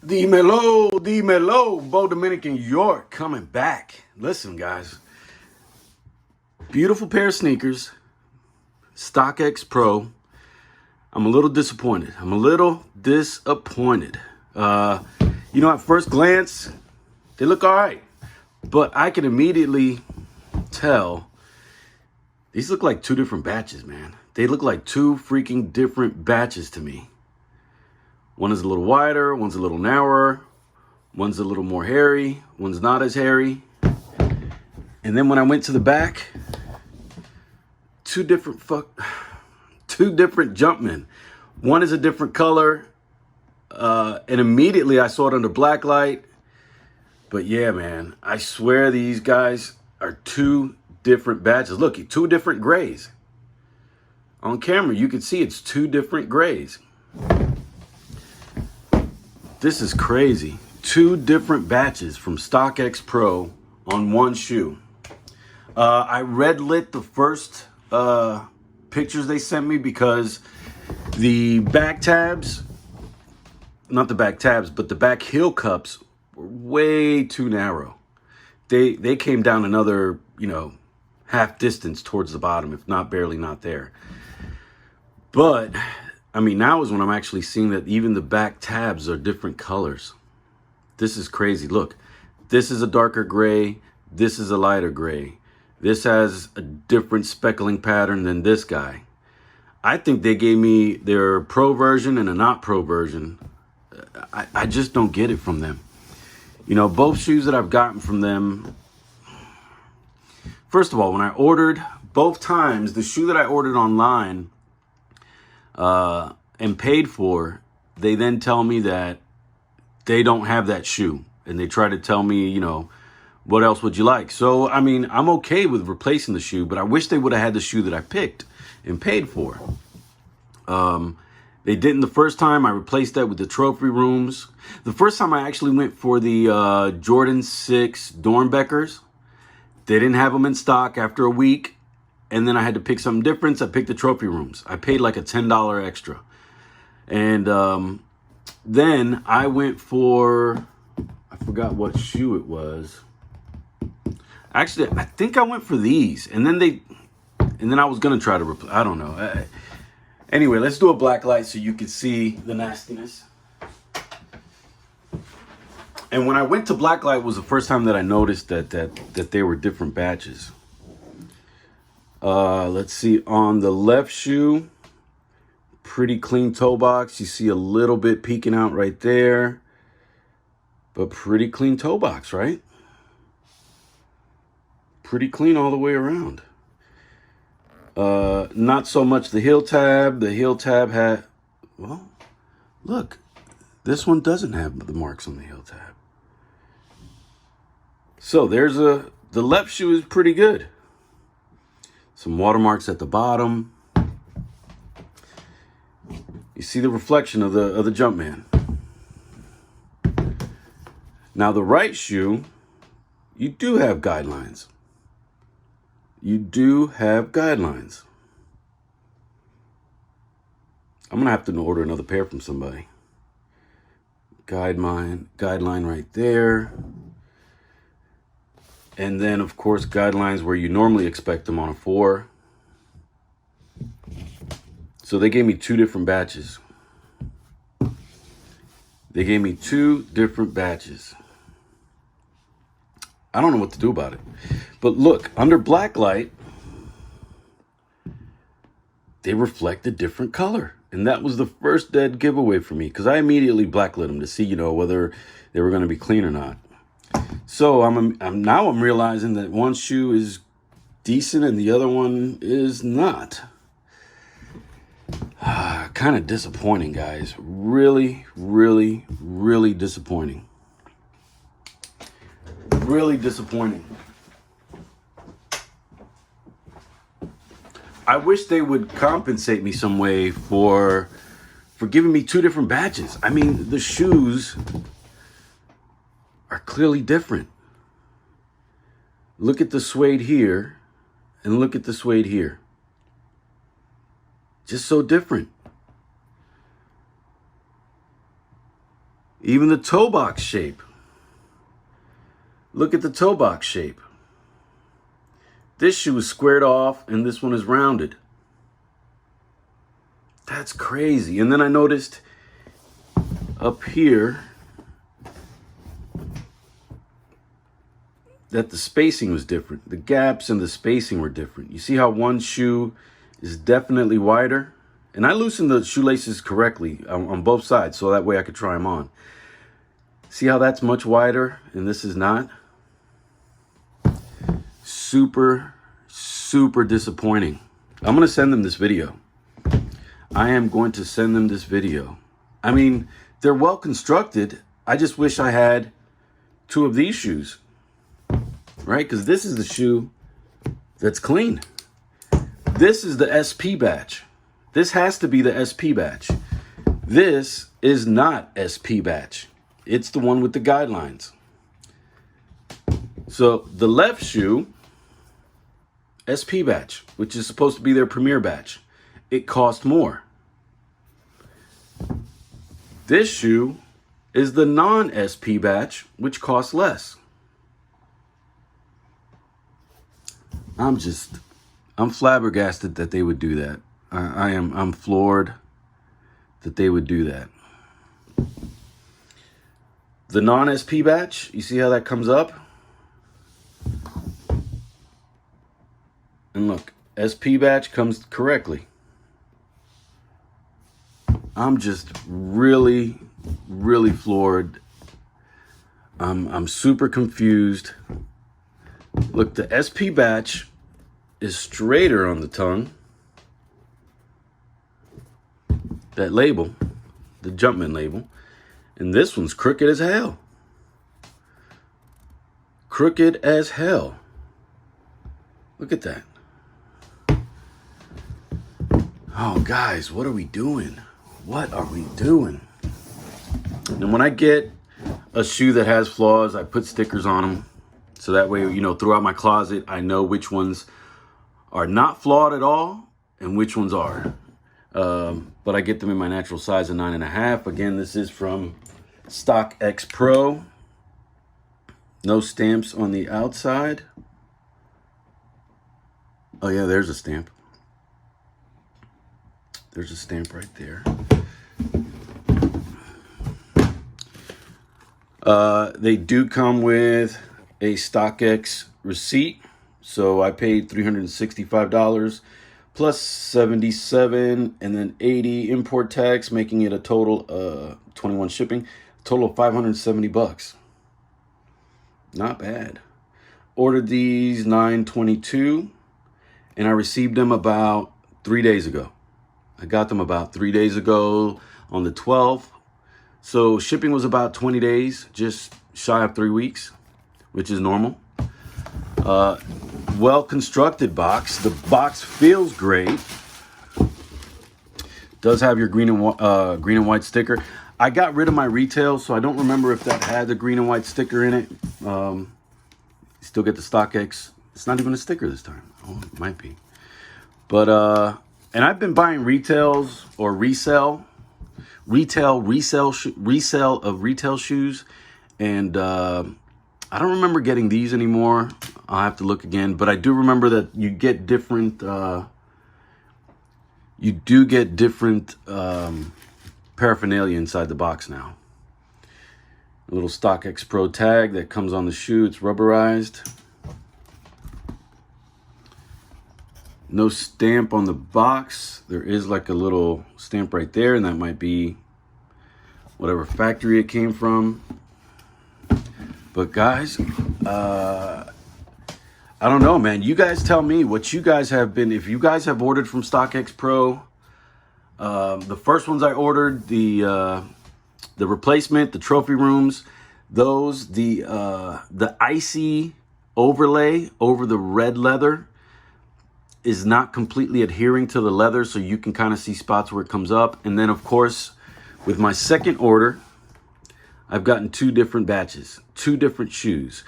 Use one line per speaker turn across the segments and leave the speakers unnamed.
Dímelo, Bo Dominican York coming back. Listen, guys, beautiful pair of sneakers, Stockxpro. I'm a little disappointed. At first glance, they look all right, but I can immediately tell these look like two different batches, man. They look like two freaking different batches to me. One is a little wider, one's a little narrower, one's a little more hairy, one's not as hairy. And then when I went to the back, two different Jumpmen. One is a different color, and immediately I saw it under black light. But yeah, man, I swear these guys are two different batches. Look, two different grays. On camera, you can see it's two different grays. This is crazy. Two different batches from Stockxpro on one shoe. I red lit the first pictures they sent me because the back tabs, not the back tabs, but the back heel cups were way too narrow. They came down another, half distance towards the bottom, if not barely not there. But I mean, now is when I'm actually seeing that even the back tabs are different colors. This is crazy. Look, this is a darker gray. This is a lighter gray. This has a different speckling pattern than this guy. I think they gave me their pro version and a not pro version. I just don't get it from them. Both shoes that I've gotten from them. First of all, when I ordered both times, the shoe that I ordered online and paid for, they then tell me that they don't have that shoe. And they try to tell me, what else would you like? So, I mean, I'm okay with replacing the shoe, but I wish they would have had the shoe that I picked and paid for. They didn't the first time. I replaced that with the trophy rooms. The first time I actually went for the Jordan 6 Dornbeckers. They didn't have them in stock after a week. And then I had to pick something different. So I picked the trophy rooms. I paid like a $10 extra. And then I went for, I forgot what shoe it was. Actually, I think I went for these. And then I was going to try to I don't know. Anyway, let's do a black light so you can see the nastiness. And when I went to black light was the first time that I noticed that they were different batches. Let's see, on the left shoe, pretty clean toe box. You see a little bit peeking out right there, but pretty clean toe box, right? Pretty clean all the way around. Not so much the heel tab. The heel tab had, well, look, this one doesn't have the marks on the heel tab. So there's the left shoe is pretty good. Some watermarks at the bottom. You see the reflection of the Jumpman. Now the right shoe, you do have guidelines. You do have guidelines. I'm gonna have to order another pair from somebody. Guideline right there. And then, of course, guidelines where you normally expect them on a 4. So they gave me two different batches. I don't know what to do about it. But look, under black light, they reflect a different color. And that was the first dead giveaway for me, because I immediately blacklit them to see, whether they were going to be clean or not. So I'm realizing that one shoe is decent and the other one is not. Kind of disappointing, guys. Really, really, really disappointing. Really disappointing. I wish they would compensate me some way for giving me two different batches. I mean, the shoes are clearly different. Look at the suede here and look at the suede here. Just so different. Even the toe box shape. Look at the toe box shape. This shoe is squared off and this one is rounded. That's crazy. And then I noticed up here that the spacing was different. The gaps and the spacing were different. You see how one shoe is definitely wider? And I loosened the shoelaces correctly on both sides so that way I could try them on. See how that's much wider and this is not? Super, super disappointing. I'm going to send them this video. I am going to send them this video. I mean, they're well constructed. I just wish I had two of these shoes, right? Because this is the shoe that's clean. This is the SP batch. This has to be the SP batch. This is not SP batch. It's the one with the guidelines. So the left shoe, SP batch, which is supposed to be their premier batch, it cost more. This shoe is the non-SP batch, which costs less. I'm flabbergasted that they would do that. I'm floored that they would do that. The non-SP batch, you see how that comes up? And look, SP batch comes correctly. I'm just really, really floored. I'm super confused. Look, the SP batch is straighter on the tongue. That label, the Jumpman label. And this one's crooked as hell. Crooked as hell. Look at that. Oh, guys, what are we doing? What are we doing? And when I get a shoe that has flaws, I put stickers on them. So that way, you know, throughout my closet, I know which ones are not flawed at all and which ones are. But I get them in my natural size of 9.5. Again, this is from Stockxpro. No stamps on the outside. Oh yeah, there's a stamp. There's a stamp right there. They do come with a StockX receipt. So I paid $365 plus $77 and then $80 import tax, making it a total 21 shipping, total of $570. Not bad. Ordered these 9/22 and I received them about 3 days ago. I got them about 3 days ago on the 12th. So shipping was about 20 days, just shy of 3 weeks, which is normal. Well-constructed box. The box feels great. Does have your green and white sticker. I got rid of my retail, so I don't remember if that had the green and white sticker in it. Still get the StockX. It's not even a sticker this time. Oh, it might be. But, and I've been buying retails or resell of retail shoes. And I don't remember getting these anymore. I'll have to look again. But I do remember that you get different, paraphernalia inside the box now. A little Stockxpro tag that comes on the shoe. It's rubberized. No stamp on the box. There is like a little stamp right there, and that might be whatever factory it came from. But guys, I don't know, man. You guys tell me what you guys have been. If you guys have ordered from Stockxpro, the first ones I ordered, the replacement, the trophy rooms, those, the icy overlay over the red leather is not completely adhering to the leather, so you can kind of see spots where it comes up. And then, of course, with my second order, I've gotten two different batches, two different shoes.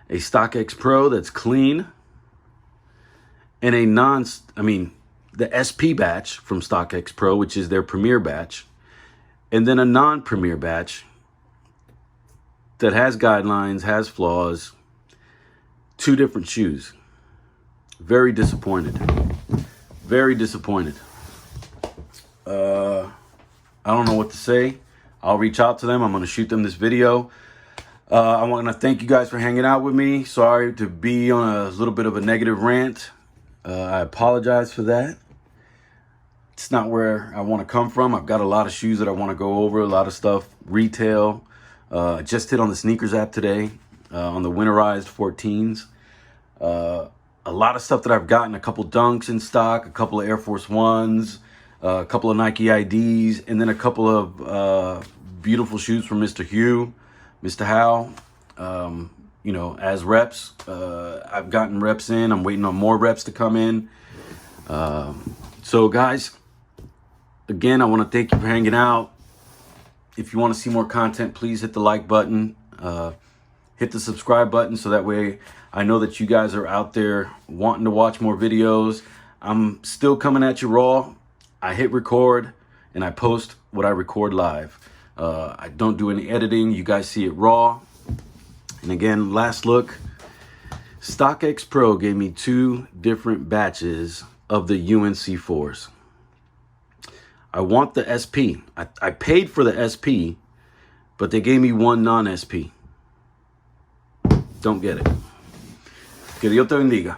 A Stockxpro that's clean, and a the SP batch from Stockxpro, which is their premier batch, and then a non-premier batch that has guidelines, has flaws. 2 different shoes. Very disappointed. Very disappointed. I don't know what to say. I'll reach out to them. I'm going to shoot them this video. I want to thank you guys for hanging out with me. Sorry to be on a little bit of a negative rant. I apologize for that. It's not where I want to come from. I've got a lot of shoes that I want to go over, a lot of stuff, retail. I just hit on the sneakers app today, on the winterized 14s. A lot of stuff that I've gotten, a couple Dunks in stock, a couple of Air Force Ones, a couple of Nike IDs, and then a couple of beautiful shoes from Mr. Hugh, Mr. Howe, you know, as reps. I've gotten reps in. I'm waiting on more reps to come in. So guys, again, I want to thank you for hanging out. If you want to see more content, please hit the like button, hit the subscribe button, so that way I know that you guys are out there wanting to watch more videos. I'm still coming at you raw. I hit record and I post what I record live. I don't do any editing. You guys see it raw. And again, last look, Stockxpro gave me 2 different batches of the UNC 4s. I want the SP. I paid for the SP, but they gave me 1 non-SP. Don't get it. Que Dios te bendiga.